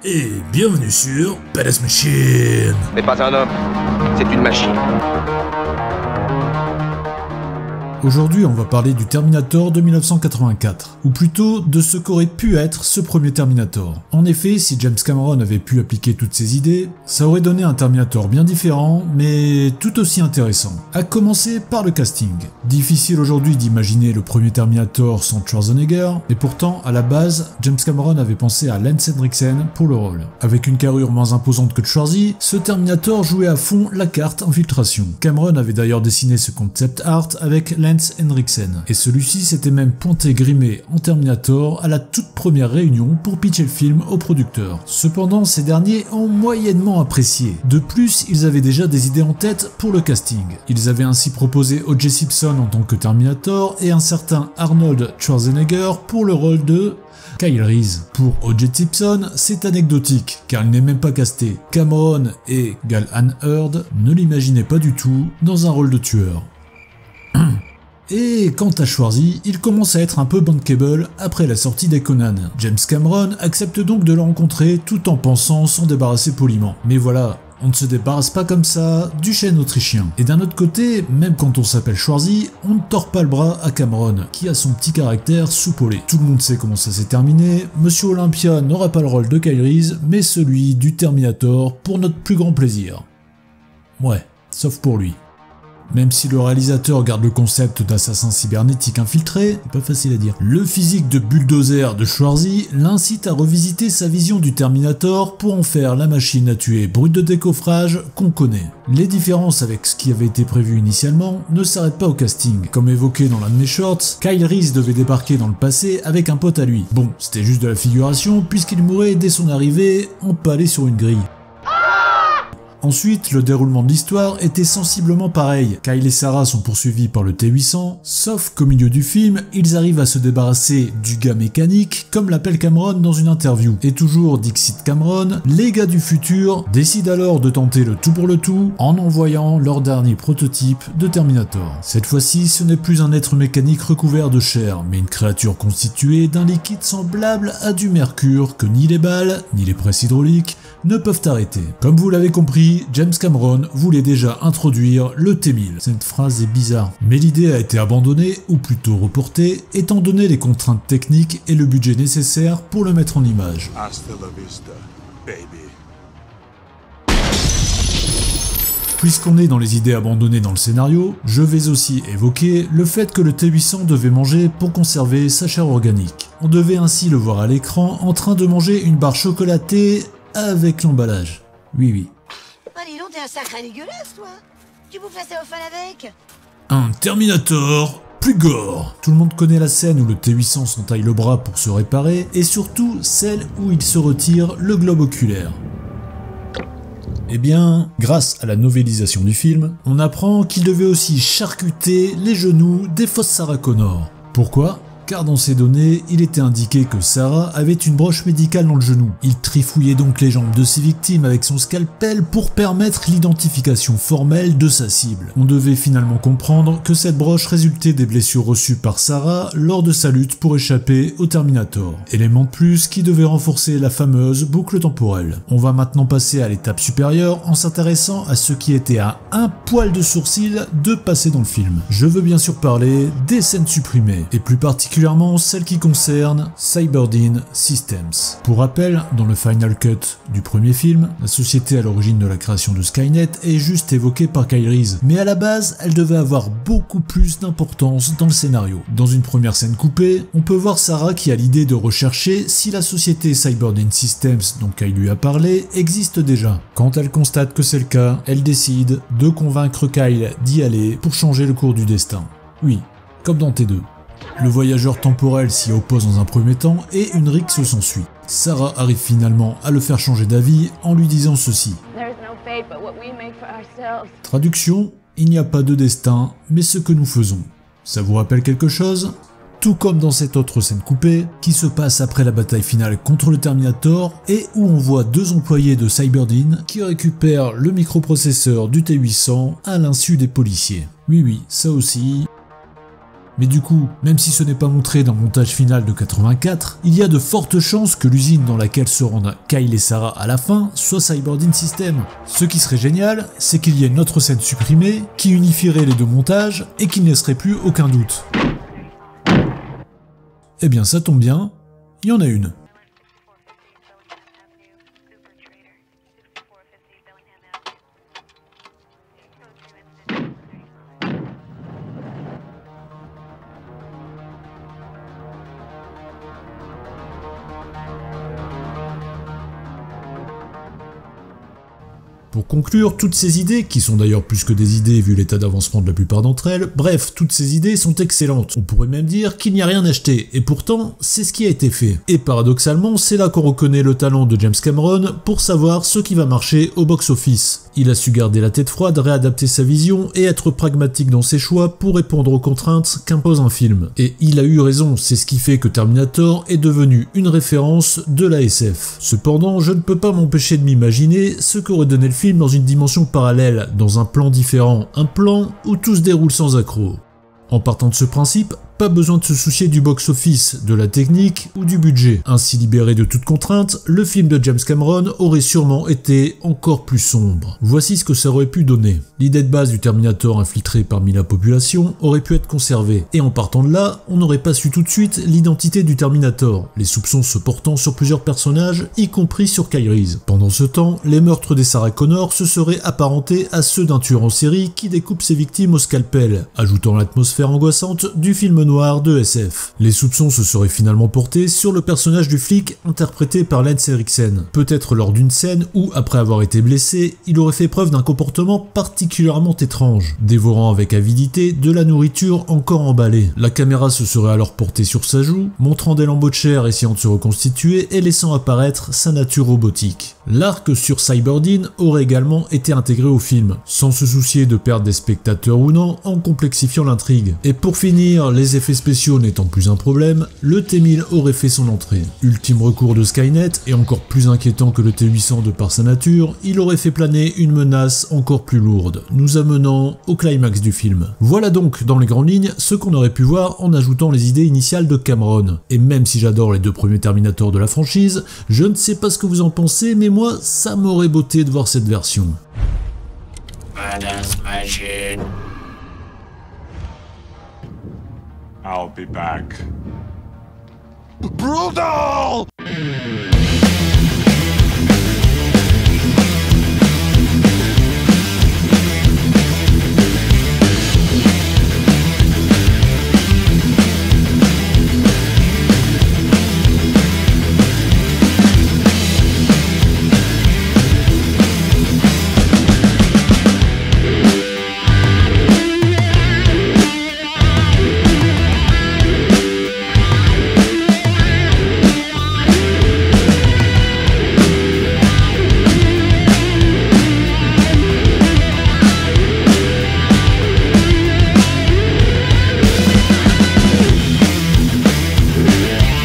Et bienvenue sur Badass Machine. N'est pas un homme, c'est une machine. Aujourd'hui, on va parler du Terminator de 1984, ou plutôt de ce qu'aurait pu être ce premier Terminator. En effet, si James Cameron avait pu appliquer toutes ses idées, ça aurait donné un Terminator bien différent, mais tout aussi intéressant. À commencer par le casting. Difficile aujourd'hui d'imaginer le premier Terminator sans Schwarzenegger, mais pourtant, à la base, James Cameron avait pensé à Lance Henriksen pour le rôle. Avec une carrure moins imposante que Schwarzy, ce Terminator jouait à fond la carte infiltration. Cameron avait d'ailleurs dessiné ce concept art avec Lance Henriksen, et celui-ci s'était même pointé grimé en Terminator à la toute première réunion pour pitcher le film aux producteurs. Cependant, ces derniers ont moyennement apprécié. De plus, ils avaient déjà des idées en tête pour le casting. Ils avaient ainsi proposé O.J. Simpson en tant que Terminator et un certain Arnold Schwarzenegger pour le rôle de Kyle Reese. Pour O.J. Simpson, c'est anecdotique, car il n'est même pas casté. Cameron et Gal Ann Hurd ne l'imaginaient pas du tout dans un rôle de tueur. Et quant à Schwarzy, il commence à être un peu bankable après la sortie des Conan. James Cameron accepte donc de le rencontrer tout en pensant s'en débarrasser poliment. Mais voilà, on ne se débarrasse pas comme ça du chêne autrichien. Et d'un autre côté, même quand on s'appelle Schwarzy, on ne tord pas le bras à Cameron, qui a son petit caractère soupolé. Tout le monde sait comment ça s'est terminé, Monsieur Olympia n'aura pas le rôle de Kyle Reese, mais celui du Terminator pour notre plus grand plaisir. Ouais, sauf pour lui. Même si le réalisateur garde le concept d'assassin cybernétique infiltré, pas facile à dire, le physique de bulldozer de Schwarzy l'incite à revisiter sa vision du Terminator pour en faire la machine à tuer brute de décoffrage qu'on connaît. Les différences avec ce qui avait été prévu initialement ne s'arrêtent pas au casting. Comme évoqué dans l'un de mes shorts, Kyle Reese devait débarquer dans le passé avec un pote à lui. Bon, c'était juste de la figuration puisqu'il mourait dès son arrivée empalé sur une grille. Ensuite, le déroulement de l'histoire était sensiblement pareil. Kyle et Sarah sont poursuivis par le T-800, sauf qu'au milieu du film, ils arrivent à se débarrasser du gars mécanique, comme l'appelle Cameron dans une interview. Et toujours Dixit Cameron, les gars du futur décident alors de tenter le tout pour le tout en envoyant leur dernier prototype de Terminator. Cette fois-ci, ce n'est plus un être mécanique recouvert de chair, mais une créature constituée d'un liquide semblable à du mercure que ni les balles, ni les presses hydrauliques ne peuvent arrêter. Comme vous l'avez compris, James Cameron voulait déjà introduire le T-1000. Cette phrase est bizarre, mais l'idée a été abandonnée, ou plutôt reportée, étant donné les contraintes techniques et le budget nécessaire pour le mettre en image. Hasta la vista, baby. Puisqu'on est dans les idées abandonnées dans le scénario, je vais aussi évoquer le fait que le T-800 devait manger pour conserver sa chair organique. On devait ainsi le voir à l'écran en train de manger une barre chocolatée avec l'emballage. Oui. Bah dis donc, t'es un sacré dégueulasse, toi. Tu bouffes la cellophane avec? Un Terminator plus gore. Tout le monde connaît la scène où le T-800 s'entaille le bras pour se réparer, et surtout celle où il se retire le globe oculaire. Eh bien, grâce à la novélisation du film, on apprend qu'il devait aussi charcuter les genoux des fausses Sarah Connor. Pourquoi ? Car dans ces données, il était indiqué que Sarah avait une broche médicale dans le genou. Il trifouillait donc les jambes de ses victimes avec son scalpel pour permettre l'identification formelle de sa cible. On devait finalement comprendre que cette broche résultait des blessures reçues par Sarah lors de sa lutte pour échapper au Terminator. Élément de plus qui devait renforcer la fameuse boucle temporelle. On va maintenant passer à l'étape supérieure en s'intéressant à ce qui était à un poil de sourcil de passer dans le film. Je veux bien sûr parler des scènes supprimées, et plus particulièrement celle qui concerne Cyberdyne Systems. Pour rappel, dans le Final Cut du premier film, la société à l'origine de la création de Skynet est juste évoquée par Kyle Reese, mais à la base, elle devait avoir beaucoup plus d'importance dans le scénario. Dans une première scène coupée, on peut voir Sarah qui a l'idée de rechercher si la société Cyberdyne Systems dont Kyle lui a parlé existe déjà. Quand elle constate que c'est le cas, elle décide de convaincre Kyle d'y aller pour changer le cours du destin. Oui, comme dans T2. Le voyageur temporel s'y oppose dans un premier temps et une rixe s'ensuit. Sarah arrive finalement à le faire changer d'avis en lui disant ceci. Traduction, il n'y a pas de destin, mais ce que nous faisons. Ça vous rappelle quelque chose ? Tout comme dans cette autre scène coupée, qui se passe après la bataille finale contre le Terminator et où on voit deux employés de Cyberdyne qui récupèrent le microprocesseur du T-800 à l'insu des policiers. Oui, ça aussi... Mais du coup, même si ce n'est pas montré dans le montage final de 84, il y a de fortes chances que l'usine dans laquelle se rendent Kyle et Sarah à la fin soit Cyberdyne System. Ce qui serait génial, c'est qu'il y ait une autre scène supprimée qui unifierait les deux montages et qui ne laisserait plus aucun doute. Eh bien ça tombe bien, il y en a une. Pour conclure, toutes ces idées, qui sont d'ailleurs plus que des idées vu l'état d'avancement de la plupart d'entre elles, bref, toutes ces idées sont excellentes. On pourrait même dire qu'il n'y a rien acheté, et pourtant, c'est ce qui a été fait. Et paradoxalement, c'est là qu'on reconnaît le talent de James Cameron pour savoir ce qui va marcher au box-office. Il a su garder la tête froide, réadapter sa vision et être pragmatique dans ses choix pour répondre aux contraintes qu'impose un film. Et il a eu raison, c'est ce qui fait que Terminator est devenu une référence de la SF. Cependant, je ne peux pas m'empêcher de m'imaginer ce qu'aurait donné le film dans une dimension parallèle, dans un plan différent, un plan où tout se déroule sans accroc. En partant de ce principe, pas besoin de se soucier du box-office, de la technique ou du budget. Ainsi libéré de toute contrainte, le film de James Cameron aurait sûrement été encore plus sombre. Voici ce que ça aurait pu donner. L'idée de base du Terminator infiltré parmi la population aurait pu être conservée, et en partant de là, on n'aurait pas su tout de suite l'identité du Terminator, les soupçons se portant sur plusieurs personnages, y compris sur Kyle Reese. Pendant ce temps, les meurtres des Sarah Connor se seraient apparentés à ceux d'un tueur en série qui découpe ses victimes au scalpel, ajoutant l'atmosphère angoissante du film noir de SF. Les soupçons se seraient finalement portés sur le personnage du flic interprété par Lance Henriksen, peut-être lors d'une scène où, après avoir été blessé, il aurait fait preuve d'un comportement particulièrement étrange, dévorant avec avidité de la nourriture encore emballée. La caméra se serait alors portée sur sa joue, montrant des lambeaux de chair essayant de se reconstituer et laissant apparaître sa nature robotique. L'arc sur Cyberdyne aurait également été intégré au film, sans se soucier de perdre des spectateurs ou non, en complexifiant l'intrigue. Et pour finir, les effets spéciaux n'étant plus un problème, le T-1000 aurait fait son entrée. Ultime recours de Skynet, et encore plus inquiétant que le T-800 de par sa nature, il aurait fait planer une menace encore plus lourde, nous amenant au climax du film. Voilà donc, dans les grandes lignes, ce qu'on aurait pu voir en ajoutant les idées initiales de Cameron. Et même si j'adore les deux premiers Terminator de la franchise, je ne sais pas ce que vous en pensez, mais moi, ça m'aurait botté de voir cette version. Badass machine. I'll be back. Brutal!